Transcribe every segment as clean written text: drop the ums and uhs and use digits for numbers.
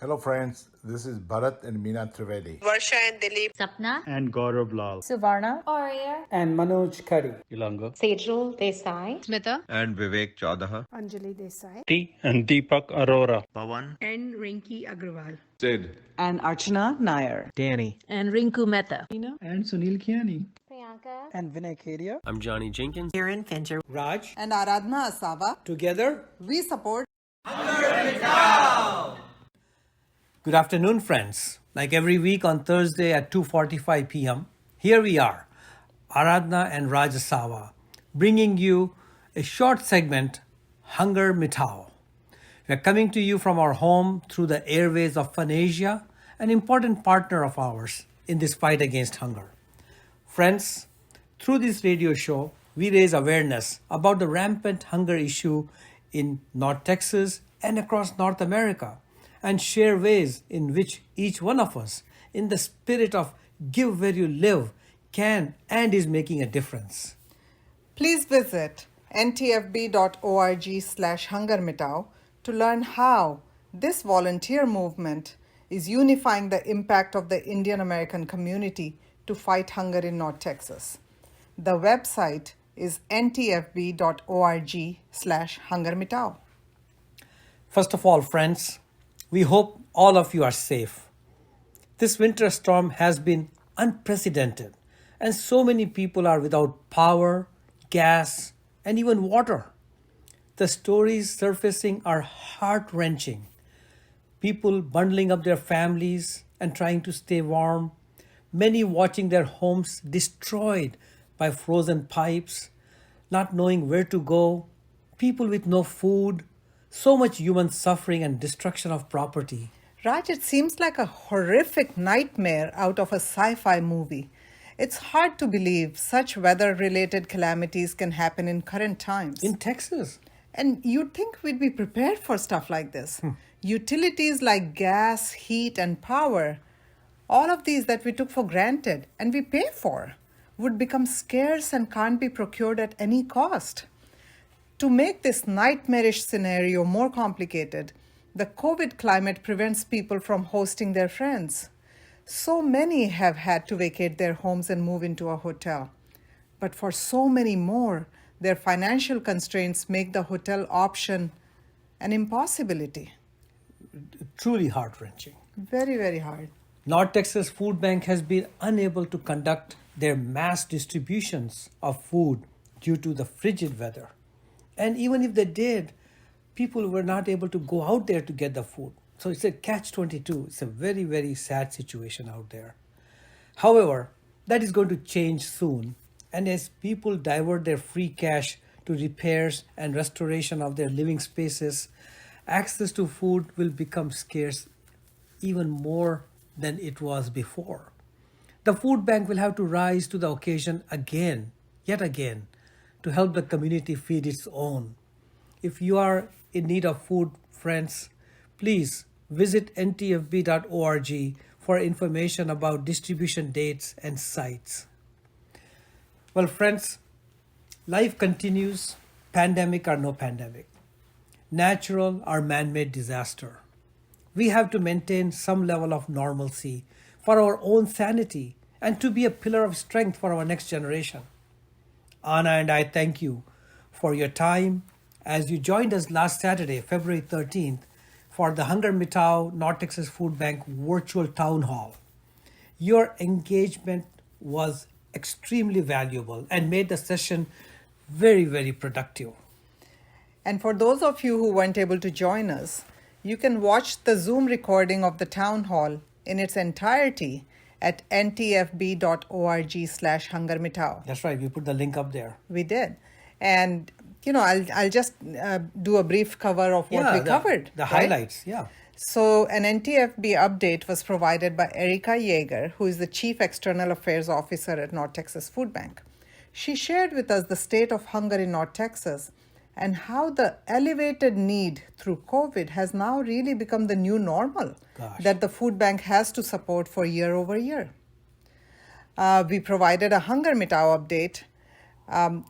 Hello friends, this is Bharat and Meena Trivedi. Varsha and Dilip. Sapna and Gaurav Lal. Suvarna, Arya, and Manoj Khari. Ilanga. Sejal Desai, Smita and Vivek Chaudaha. Anjali Desai, T and Deepak Arora. Pawan. and Rinki Agrawal. Sid. And Archana Nair. Danny. and Rinku Mehta. And Sunil Kiani. Priyanka, And Vinay Kedia. I'm Johnny Jenkins. Karen Fincher. Raj. and Aradhna Asava. Together, We support. Good afternoon, friends. Like every week on Thursday at 2:45 p.m., here we are, Aradhna and Raj Asava, bringing you a short segment, HungerMitao. We are coming to you from our home through the airways of Fanasia, an important partner of ours in this fight against hunger. Friends, through this radio show, we raise awareness about the rampant hunger issue in North Texas and across North America, and share ways in which each one of us, in the spirit of give where you live, can and is making a difference. Please visit ntfb.org/hungermitao to learn how this volunteer movement is unifying the impact of the Indian American community to fight hunger in North Texas. The website is ntfb.org/hungermitao. First of all, friends, we hope all of you are safe. This winter storm has been unprecedented, and so many people are without power, gas, and even water. The stories surfacing are heart-wrenching. People bundling up their families and trying to stay warm, many watching their homes destroyed by frozen pipes, not knowing where to go, people with no food, so much human suffering and destruction of property. Raj, it seems like a horrific nightmare out of a sci-fi movie. It's hard to believe such weather-related calamities can happen in current times. In Texas, And you'd think we'd be prepared for stuff like this. Utilities like gas, heat, and power, all of these that we took for granted and we pay for, would become scarce and can't be procured at any cost. To make this nightmarish scenario more complicated, the COVID climate prevents people from hosting their friends. So many have had to vacate their homes and move into a hotel. But for so many more, their financial constraints make the hotel option an impossibility. truly heart-wrenching. Very, very hard. North Texas Food Bank has been unable to conduct their mass distributions of food due to the frigid weather. And even if they did, people were not able to go out there to get the food. So it's a catch-22. It's a very, very sad situation out there. However, that is going to change soon. And as people divert their free cash to repairs and restoration of their living spaces, access to food will become scarce even more than it was before. The food bank will have to rise to the occasion again, yet again, to help the community feed its own. If you are in need of food, friends, please visit ntfb.org for information about distribution dates and sites. Well, friends, life continues, pandemic or no pandemic, natural or man-made disaster. We have to maintain some level of normalcy for our own sanity and to be a pillar of strength for our next generation. Anna and I thank you for your time as you joined us last Saturday, February 13th, for the HungerMitao North Texas Food Bank virtual town hall. Your engagement was extremely valuable and made the session very, very productive. And for those of you who weren't able to join us, you can watch the Zoom recording of the town hall in its entirety at ntfb.org/hungermitao. That's right, we put the link up there. We did. And, I'll just do a brief cover of what we covered. The right? highlights, yeah. So an NTFB update was provided by Erica Yeager, who is the Chief External Affairs Officer at North Texas Food Bank. She shared with us the state of hunger in North Texas and how the elevated need through COVID has now really become the new normal that the food bank has to support for year over year. We provided a HungerMitao update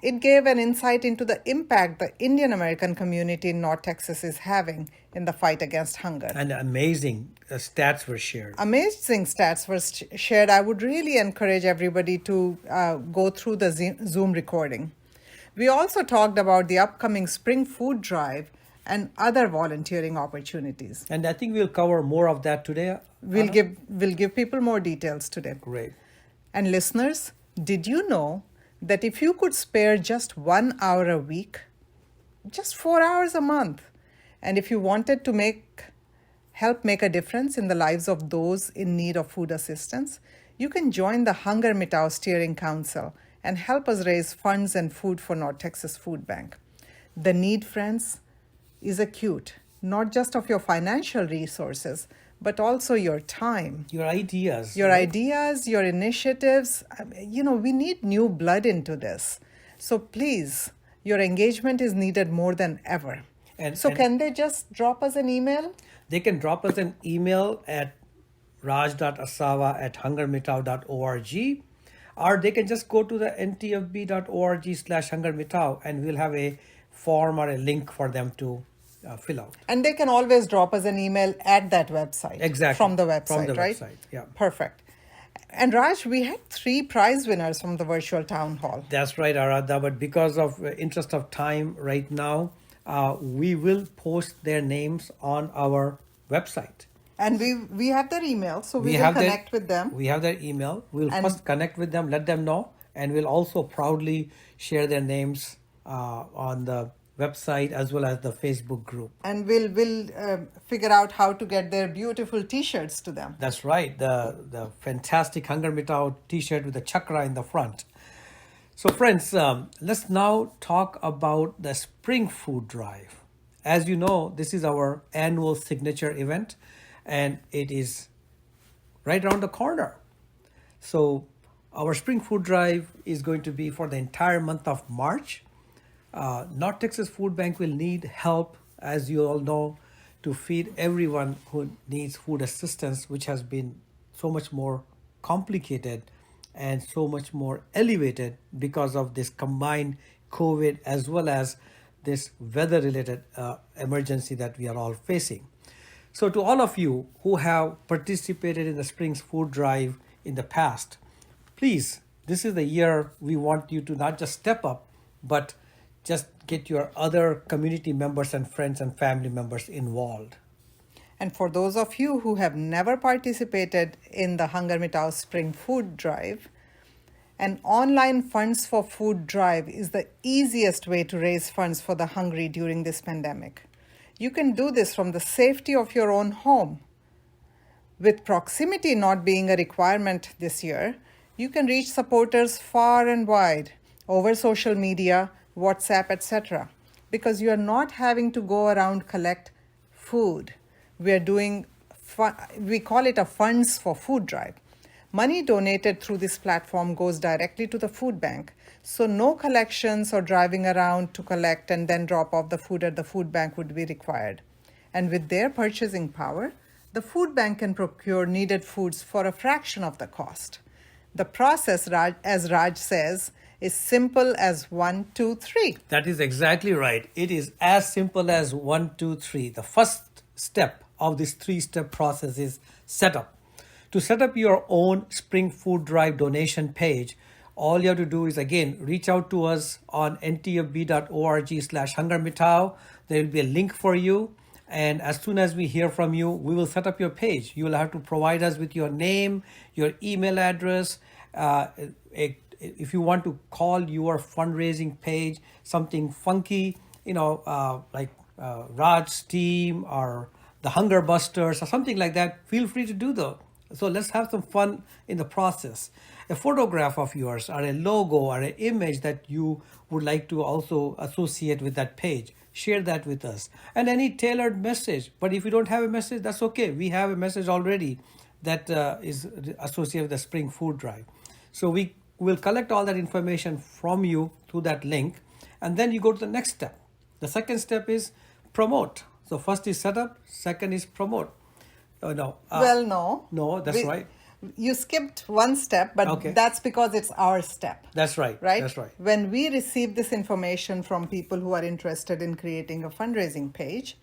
It gave an insight into the impact the Indian American community in North Texas is having in the fight against hunger. And amazing stats were shared. Amazing stats were shared. I would really encourage everybody to go through the Zoom recording. We also talked about the upcoming spring food drive and other volunteering opportunities. And I think we'll cover more of that today. We'll give people more details today. Great. And listeners, did you know that if you could spare just 1 hour a week, just 4 hours a month, and if you wanted to help make a difference in the lives of those in need of food assistance, you can join the HungerMitao Steering Council and help us raise funds and food for North Texas Food Bank. The need, friends, is acute, not just of your financial resources, but also your time. Your ideas. Your right? ideas, your initiatives. We need new blood into this. So please, your engagement is needed more than ever. And Can they just drop us an email? They can drop us an email at raj.asawa@hungermitao.org, or they can just go to the ntfb.org/hungermitao, and we'll have a form or a link for them to fill out. And they can always drop us an email at that website. Exactly. From the website, From the right? website, yeah. Perfect. And Raj, we had 3 prize winners from the virtual town hall. That's right, Aradha. But because of interest of time right now, we will post their names on our website. And we have their email, so we will connect with them. We have their email. We'll first connect with them, let them know, and we'll also proudly share their names on the website as well as the Facebook group. And we'll figure out how to get their beautiful T-shirts to them. That's right, the fantastic HungerMitao T-shirt with the chakra in the front. So friends, let's now talk about the Spring Food Drive. As you know, this is our annual signature event, and it is right around the corner. So our Spring Food Drive is going to be for the entire month of March. North Texas Food Bank will need help, as you all know, to feed everyone who needs food assistance, which has been so much more complicated and so much more elevated because of this combined COVID as well as this weather-related emergency that we are all facing. So to all of you who have participated in the Spring Food Drive in the past, please, this is the year we want you to not just step up, but just get your other community members and friends and family members involved. And for those of you who have never participated in the HungerMitao Spring Food Drive, an online Funds for Food drive is the easiest way to raise funds for the hungry during this pandemic. You can do this from the safety of your own home. With proximity not being a requirement this year, you can reach supporters far and wide over social media, WhatsApp, etc. because you are not having to go around collect food. We call it a Funds for Food drive. Money donated through this platform goes directly to the food bank, so no collections or driving around to collect and then drop off the food at the food bank would be required. And with their purchasing power, the food bank can procure needed foods for a fraction of the cost. The process, as Raj says, is simple as 1, 2, 3. That is exactly right. It is as simple as 1, 2, 3. The first step of this 3-step process is setup. To set up your own Spring Food Drive donation page, all you have to do is, again, reach out to us on ntfb.org/hungermitao. There will be a link for you. And as soon as we hear from you, we will set up your page. You will have to provide us with your name, your email address. If you want to call your fundraising page something funky, like Raj's team or the Hunger Busters or something like that, feel free to do that. So let's have some fun in the process. A photograph of yours or a logo or an image that you would like to also associate with that page, share that with us. And any tailored message. But if you don't have a message, that's okay. We have a message already that is associated with the Spring Food Drive. So we will collect all that information from you through that link. And then you go to the next step. The second step is promote. So first is setup, second is promote. No. No, that's right. You skipped one step, but Okay. that's because it's our step. That's right. Right? That's right. When we receive this information from people who are interested in creating a fundraising page,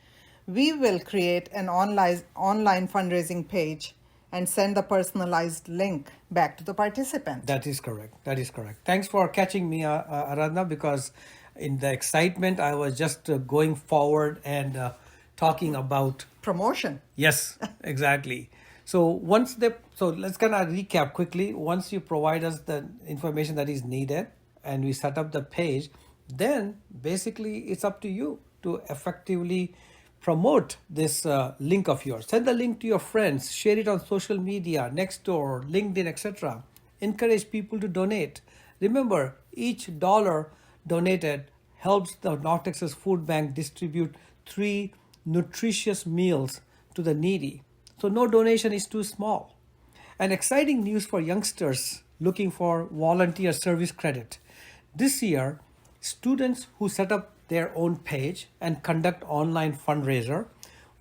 we will create an online fundraising page and send the personalized link back to the participant. That is correct. That is correct. Thanks for catching me, Aradhana, because in the excitement, I was just going forward and talking about. Promotion. Yes, exactly. So let's kind of recap quickly. Once you provide us the information that is needed and we set up the page, then basically it's up to you to effectively promote this link of yours. Send the link to your friends, share it on social media, Nextdoor, LinkedIn, etc. Encourage people to donate. Remember, each dollar donated helps the North Texas Food Bank distribute 3 nutritious meals to the needy. So no donation is too small. And exciting news for youngsters looking for volunteer service credit. This year, students who set up their own page and conduct online fundraiser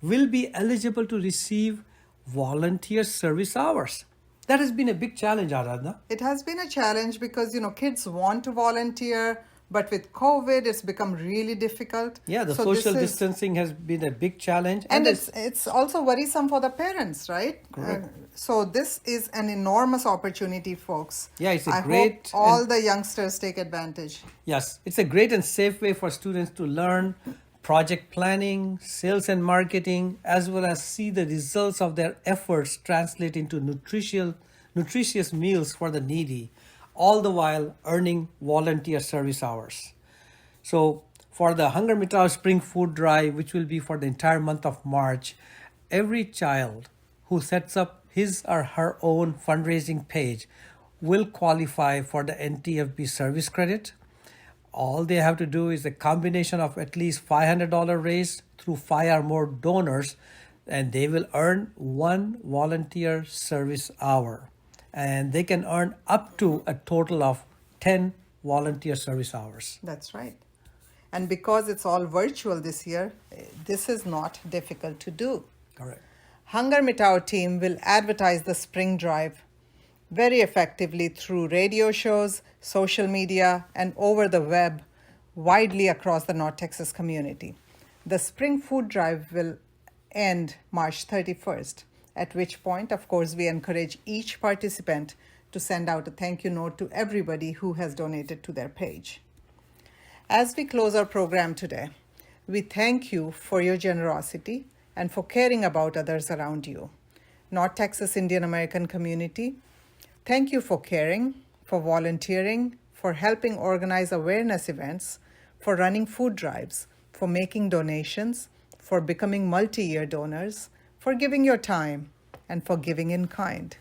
will be eligible to receive volunteer service hours. That has been a big challenge, Aradhana. It has been a challenge because, kids want to volunteer, but with COVID, it's become really difficult. Yeah, the So social this is- distancing has been a big challenge. And it's also worrisome for the parents, right? Correct. So this is an enormous opportunity, folks. Yeah, it's a I great hope all and- the youngsters take advantage. Yes, it's a great and safe way for students to learn project planning, sales and marketing, as well as see the results of their efforts translate into nutritious meals for the needy, all the while earning volunteer service hours. So for the HungerMitao Spring Food Drive, which will be for the entire month of March, every child who sets up his or her own fundraising page will qualify for the NTFB service credit. All they have to do is a combination of at least $500 raised through 5 or more donors, and they will earn 1 volunteer service hour. And they can earn up to a total of 10 volunteer service hours. That's right. And because it's all virtual this year, this is not difficult to do. Correct. HungerMitao team will advertise the spring drive very effectively through radio shows, social media, and over the web widely across the North Texas community. The spring food drive will end March 31st, at which point, of course, we encourage each participant to send out a thank you note to everybody who has donated to their page. As we close our program today, we thank you for your generosity and for caring about others around you. North Texas Indian American community, thank you for caring, for volunteering, for helping organize awareness events, for running food drives, for making donations, for becoming multi-year donors, for giving your time, and for giving in kind.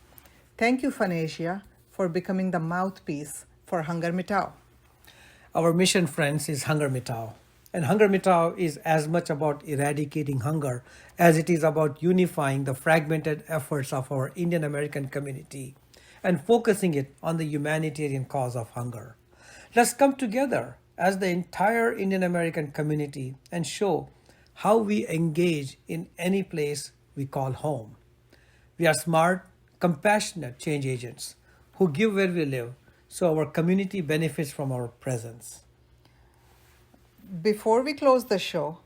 Thank you, Fanasia, for becoming the mouthpiece for HungerMitao. Our mission, friends, is HungerMitao. And HungerMitao is as much about eradicating hunger as it is about unifying the fragmented efforts of our Indian American community and focusing it on the humanitarian cause of hunger. Let's come together as the entire Indian American community and show how we engage in any place we call home. We are smart, compassionate change agents who give where we live, so our community benefits from our presence. Before we close the show,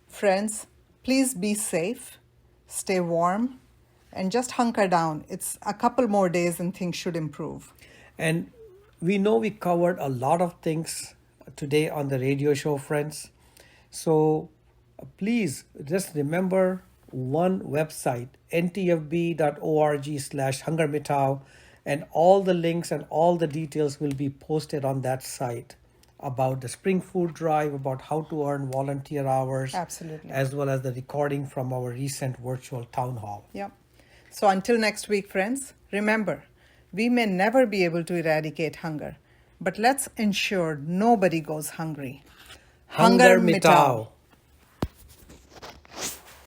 friends, please be safe, stay warm, and just hunker down. It's a couple more days and things should improve. And we know we covered a lot of things today on the radio show, friends. So please just remember one website, ntfb.org/HungerMitao, and all the links and all the details will be posted on that site about the spring food drive, about how to earn volunteer hours. Absolutely. As well as the recording from our recent virtual town hall. Yep. So until next week, friends, remember, we may never be able to eradicate hunger, but let's ensure nobody goes hungry. HungerMitao.